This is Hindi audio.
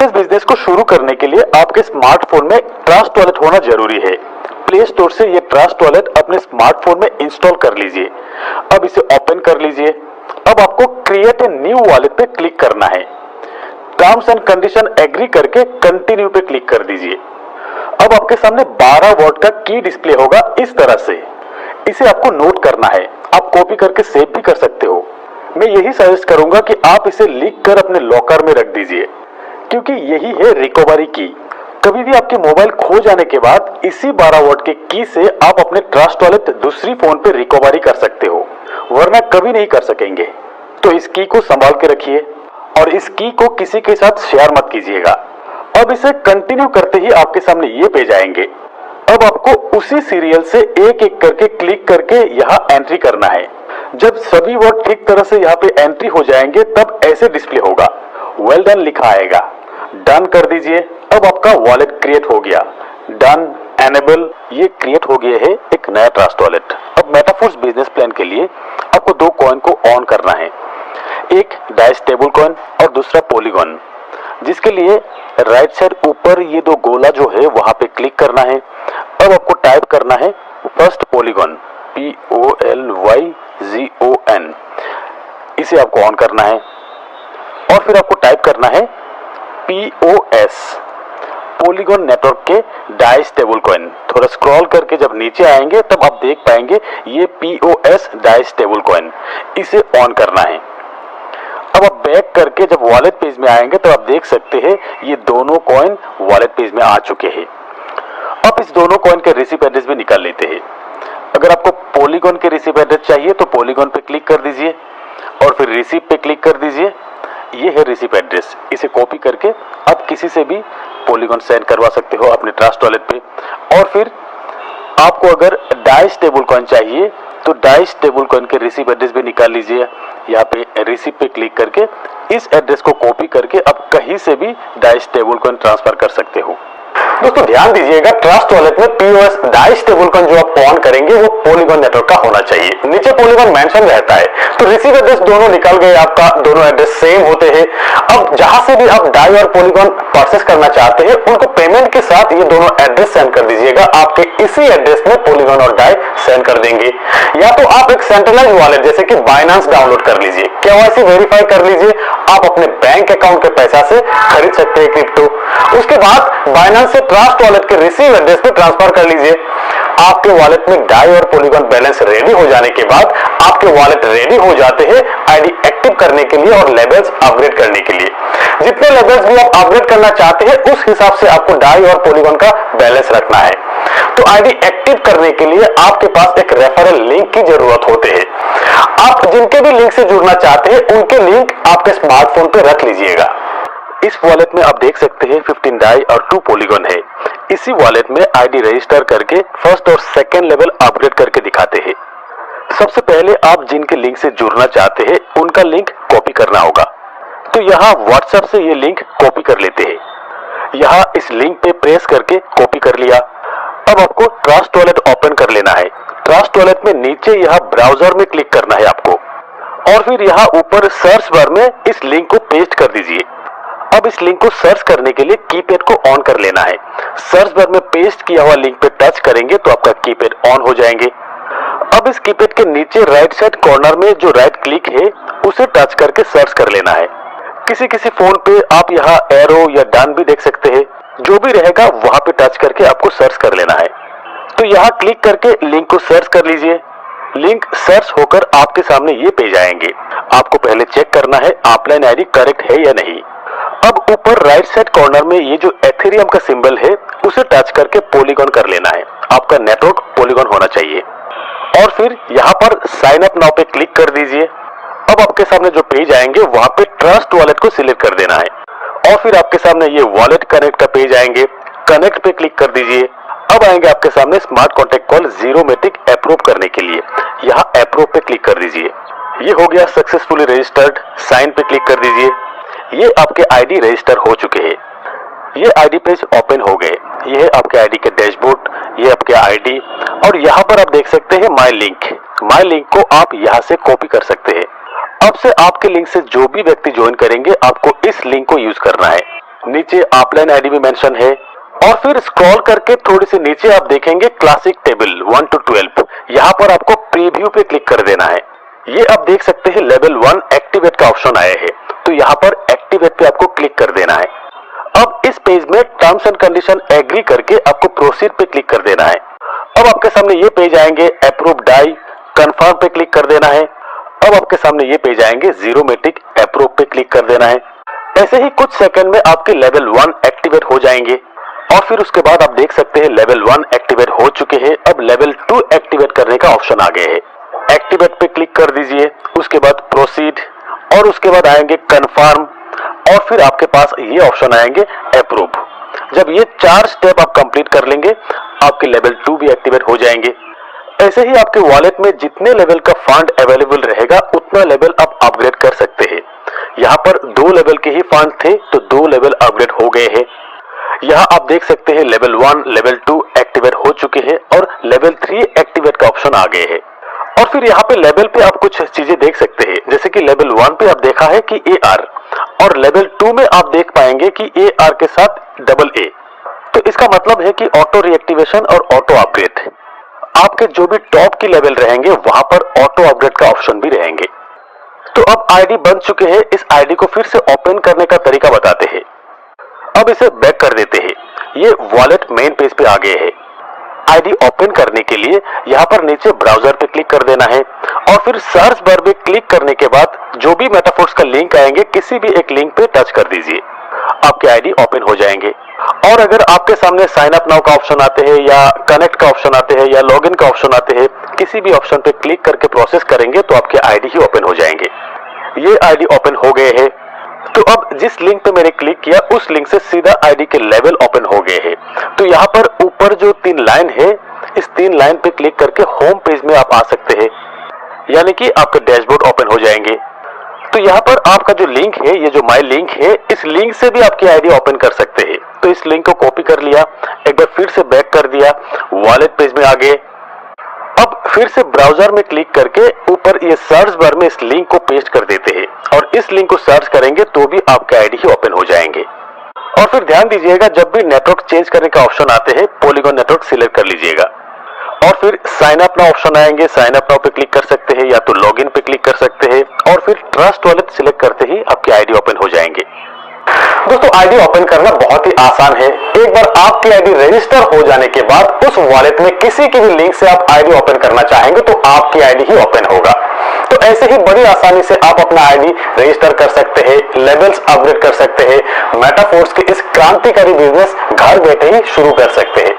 इस बिजनेस को शुरू करने के लिए आपके स्मार्टफोन में ट्रस्ट वॉलेट होना जरूरी है। प्ले स्टोर से ये ट्रस्ट वॉलेट अपने स्मार्टफोन में इंस्टॉल कर लीजिए। अब इसे ओपन कर लीजिए। अब आपको क्रिएट ए न्यू वॉलेट पे क्लिक करना है। टर्म्स एंड कंडीशन एग्री करके कंटिन्यू पे क्लिक कर दीजिए। अब आपके सामने 12 वॉट का की डिस्प्ले होगा इस तरह से। इसे आपको नोट करना है। आप कॉपी करके सेव भी कर सकते हो। मैं यही सजेस्ट करूंगा कि आप इसे लिख कर अपने लॉकर में रख दीजिए, क्योंकि यही है रिकवरी की। कभी भी आपके मोबाइल खो जाने के बाद इसी 12 वॉट के की से आप अपने ट्रस्ट वॉलेट दूसरी फोन पे रिकवरी कर सकते हो, वरना कभी नहीं कर सकेंगे। तो इस की को संभाल के रखिए और इस की को किसी के साथ शेयर मत कीजिएगा। अब इसे कंटिन्यू करते ही आपके सामने ये पेज आएंगे। अब आपको उसी सीरियल से एक एक करके क्लिक करके यहाँ एंट्री करना है। जब सभी वर्ड ठीक तरह से यहाँ पे एंट्री हो जाएंगे तब ऐसे डिस्प्ले होगा, वेल डन लिखा आएगा। डन कर दीजिए। अब आपका वॉलेट क्रिएट हो गया। डन, एनेबल, ये क्रिएट हो गया है एक नया ट्रस्ट वॉलेट। अब मेटाफोर्स बिजनेस प्लान के लिए आपको दो कॉइन को ऑन करना है, एक डाइस स्टेबल कॉइन और दूसरा पॉलीगॉन, जिसके लिए राइट साइड ऊपर ये दो गोला जो है वहां पे क्लिक करना है। अब आपको टाइप करना है फर्स्ट पॉलीगॉन, POLYGON, इसे आपको ऑन करना है। और फिर आपको टाइप करना है POS, पॉलीगॉन नेटवर्क के डाइस स्टेबल कॉइन। थोड़ा स्क्रॉल करके जब नीचे आएंगे तब आप देख पाएंगे ये POS डाइस स्टेबल कॉइन, इसे ऑन करना है। अब आप बैक करके जब वॉलेट पेज में आएंगे तो आप देख सकते हैं ये दोनों कॉइन वॉलेट पेज में आ चुके हैं। अब इस दोनों कॉइन के रिसीव एड्रेस भी निकाल लेते हैं। अगर आपको पॉलीगॉन के रिसीव एड्रेस चाहिए तो पॉलीगॉन पे क्लिक कर दीजिए और फिर रिसीव पे क्लिक कर दीजिए। ये है रिसीव एड्रेस। इसे कॉपी करके आप किसी से भी पॉलीगॉन सेंड करवा सकते हो अपने ट्रस्ट वॉलेट पे। और फिर आपको अगर डाइस स्टेबल कॉइन चाहिए तो डाइस स्टेबल कॉइन के रिसीव एड्रेस भी निकाल लीजिए। यहाँ पे रिसीव पे क्लिक करके इस एड्रेस को कॉपी करके आप कहीं से भी डाइस स्टेबल कॉइन ट्रांसफर कर सकते हो। दोस्तों ध्यान दीजिएगा, ट्रस्ट वॉलेट में POS डाइस स्टेबल कॉइन जो आप ऑन करेंगे वो पॉलीगॉन नेटवर्क का होना चाहिए। नीचे पॉलीगॉन मेंशन रहता है। तो रिसीव एड्रेस दोनों निकल गए आपका, दोनों एड्रेस सेम होते हैं। अब जहां से भी आप डाई और पॉलीगॉन प्रोसेस करना चाहते हैं उनको पेमेंट के साथ ये दोनों एड्रेस सेंड कर दीजिएगा। आपके इसी एड्रेस में पॉलीगॉन और डाई सेंड कर देंगे। या तो आप एक सेंट्रलाइज वॉलेट जैसे कि बाइनेंस डाउनलोड कर लीजिए, KYC वेरीफाई कर लीजिए। आप अपने बैंक अकाउंट के पैसा से खरीद सकते हैं क्रिप्टो। उसके बाद बाइनेंस से ट्रस्ट वॉलेट के रिसीव एड्रेस पे ट्रांसफर कर लीजिए। आपके वॉलेट में डाई और पॉलीगॉन बैलेंस रेडी हो जाने के बाद आपके वॉलेट रेडी हो जाते हैं आईडी एक्टिव करने के लिए और लेवल्स अपग्रेड करने के लिए। जितने लेवल्स भी आप अपग्रेड करना चाहते हैं उस हिसाब से आपको डाई और पॉलीगॉन का बैलेंस रखना है। तो आईडी एक्टिव करने के लिए आपके पास एक रेफरल लिंक की जरूरत होती है। आप जिनके भी लिंक से जुड़ना चाहते हैं उनके लिंक आपके स्मार्टफोन पे रख लीजिएगा। इस वॉलेट में आप देख सकते हैं 15 डाई और 2 पॉलीगॉन है। इसी वॉलेट में आईडी रजिस्टर करके फर्स्ट और सेकंड लेवल अपग्रेड करके दिखाते हैं। सबसे पहले आप जिनके लिंक से जुड़ना चाहते हैं उनका लिंक कॉपी करना होगा। तो यहाँ व्हाट्सएप से ये लिंक कॉपी कर लेते हैं। यहाँ इस लिंक पे प्रेस करके कॉपी कर लिया। अब आपको ट्रस्ट वॉलेट ओपन कर लेना है। ट्रस्ट वॉलेट में नीचे यहाँ ब्राउजर में क्लिक करना है आपको और फिर यहाँ ऊपर सर्च बार में इस लिंक को पेस्ट कर दीजिए। अब इस लिंक को सर्च करने के लिए कीपैड को ऑन कर लेना है। सर्च बार में पेस्ट किया हुआ लिंक पे टच करेंगे तो आपका कीपैड ऑन हो जाएंगे। अब इस कीपैड के नीचे राइट साइड कॉर्नर में जो राइट क्लिक है उसे टच करके सर्च कर लेना है। किसी किसी फोन पे आप यहाँ एरो या डन भी देख सकते हैं। जो भी रहेगा वहां पे टच करके आपको सर्च कर लेना है। तो यहाँ क्लिक करके लिंक को सर्च कर लीजिए। लिंक सर्च होकर आपके सामने ये पेज आएंगे। आपको पहले चेक करना है ऑफलाइन आईडी करेक्ट है या नहीं। अब ऊपर राइट साइड कॉर्नर में ये जो एथेरियम का सिंबल है उसे टच करके पॉलीगॉन कर लेना है। आपका नेटवर्क पॉलीगॉन होना चाहिए और फिर यहाँ पर साइन अप नाउ पे क्लिक कर दीजिए। अब आपके सामने जो पेज आएंगे वहां पे ट्रस्ट वॉलेट को सिलेक्ट कर देना है और फिर आपके सामने ये वॉलेट कनेक्ट का पेज आएंगे। कनेक्ट पे क्लिक कर दीजिए। अब आएंगे आपके सामने स्मार्ट कॉन्टैक्ट कॉल जीरोमेटिक अप्रूव करने के लिए। यहाँ अप्रूव पे क्लिक कर दीजिए। ये हो गया सक्सेसफुली रजिस्टर्ड। साइन पे क्लिक कर दीजिए। ये आपके आईडी रजिस्टर हो चुके हैं। ये आईडी पेज ओपन हो गए। ये है आपके आईडी के डैशबोर्ड, ये आपके आईडी और यहाँ पर आप देख सकते हैं माई लिंक। माई लिंक को आप यहाँ से कॉपी कर सकते हैं। अब से आपके लिंक से जो भी व्यक्ति ज्वाइन करेंगे आपको इस लिंक को यूज करना है। नीचे ऑफलाइन आईडी भी मेंशन है। और फिर स्क्रॉल करके थोड़ी सी नीचे आप देखेंगे क्लासिक टेबल 1 to 12। यहाँ पर आपको प्रीव्यू पे क्लिक कर देना है। ये आप देख सकते हैं लेवल 1 एक्टिवेट का ऑप्शन आया है, तो यहाँ पर एक्टिवेट पे आपको क्लिक कर देना है। अब इस पेज में टर्म्स एंड कंडीशन एग्री करके आपको प्रोसीड पे क्लिक कर देना है। अब आपके सामने ये पेज आएंगे, अप्रूव डाई, कंफर्म पे क्लिक कर देना है। अब आपके सामने ये पेज आएंगे, जीरोमेटिक अप्रूव पे क्लिक कर देना है। ऐसे ही कुछ सेकंड में आपके लेवल 1 एक्टिवेट हो जाएंगे। और फिर उसके बाद आप देख सकते हैं लेवल 1 एक्टिवेट हो चुके हैं। अब लेवल 2 एक्टिवेट करने का ऑप्शन आ गए है। एक्टिवेट पे क्लिक कर दीजिए, उसके बाद प्रोसीड और उसके बाद आएंगे कन्फर्म और फिर आपके पास ये ऑप्शन आएंगे अप्रूव। जब ये 4 स्टेप आप कंप्लीट कर लेंगे आपके लेवल 2 भी एक्टिवेट हो जाएंगे। ऐसे ही आपके वॉलेट में जितने लेवल का फंड अवेलेबल रहेगा उतना लेवल आप अपग्रेड कर सकते हैं। यहाँ पर 2 लेवल के ही फंड थे तो 2 लेवल अपग्रेड हो गए हैं। यहाँ आप देख सकते हैं लेवल 1 लेवल 2 एक्टिवेट हो चुके हैं और लेवल 3 एक्टिवेट का ऑप्शन आ गए हैं। और फिर यहाँ पे लेवल पे आप कुछ चीजें देख सकते हैं, जैसे कि लेवल 1 पे आप देखा है कि AR और लेवल 2 में आप देख पाएंगे कि AR के साथ AA। तो इसका मतलब है कि ऑटो रिएक्टिवेशन और ऑटो अपग्रेड। आपके जो भी टॉप की लेवल रहेंगे वहां पर ऑटो अपग्रेड का ऑप्शन भी रहेंगे। तो अब आईडी बन चुके हैं, इस आईडी को फिर से ओपन करने का तरीका बताते हैं। अब इसे बैक कर देते हैं। ये वॉलेट मेन पेज पे आ गए हैं। आईडी ओपन करने के लिए यहाँ पर नीचे ब्राउजर पे क्लिक कर देना है और फिर सर्च बार में क्लिक करने के बाद जो भी मेटाफोर्स का लिंक आएंगे किसी भी एक लिंक पे टच कर दीजिए, आपके आईडी ओपन हो जाएंगे। और अगर आपके सामने साइन अप नाउ का ऑप्शन आते हैं या कनेक्ट का ऑप्शन आते हैं या लॉगिन का ऑप्शन आते हैं, किसी भी ऑप्शन पे क्लिक करके प्रोसेस करेंगे तो आपके आईडी ही ओपन हो जाएंगे। ये आईडी ओपन हो गए हैं। तो अब जिस लिंक पे मैंने क्लिक किया उस लिंक से सीधा आईडी के लेवल ओपन हो गए हैं। तो यहाँ पर ऊपर जो 3 लाइन है, इस 3 लाइन पे क्लिक करके होम पेज में आप आ सकते हैं, यानी कि आपके डैशबोर्ड ओपन हो जाएंगे। तो यहाँ पर आपका जो लिंक है, ये जो माई लिंक है, इस लिंक से भी आपकी आईडी ओपन कर सकते हैं। तो इस लिंक को कॉपी कर लिया, एक बार फिर से बैक कर दिया, वॉलेट पेज में आ गए। अब फिर से ब्राउजर में क्लिक करके ऊपर ये सर्च बार में इस लिंक को पेस्ट कर देते हैं और इस लिंक को सर्च करेंगे तो भी आपके आईडी ही ओपन हो जाएंगे। और फिर ध्यान दीजिएगा, जब भी नेटवर्क चेंज करने का ऑप्शन आते हैं पॉलीगॉन नेटवर्क सिलेक्ट कर लीजिएगा और फिर साइन अप नाउ ऑप्शन आएंगे, साइन अप नाउ पे क्लिक कर सकते हैं या तो लॉगिन पे क्लिक कर सकते हैं और फिर ट्रस्ट वॉलेट सिलेक्ट करते ही आपकी आईडी ओपन हो जाएंगे। दोस्तों आईडी ओपन करना बहुत ही आसान है। एक बार आपकी आईडी रजिस्टर हो जाने के बाद उस वॉलेट में किसी की भी लिंक से आप आईडी ओपन करना चाहेंगे तो आपकी आईडी ही ओपन होगा। तो ऐसे ही बड़ी आसानी से आप अपना आईडी रजिस्टर कर सकते हैं, लेवल्स अपग्रेड कर सकते हैं, मेटाफोर्स के इस क्रांतिकारी बिजनेस घर बैठे ही शुरू कर सकते हैं।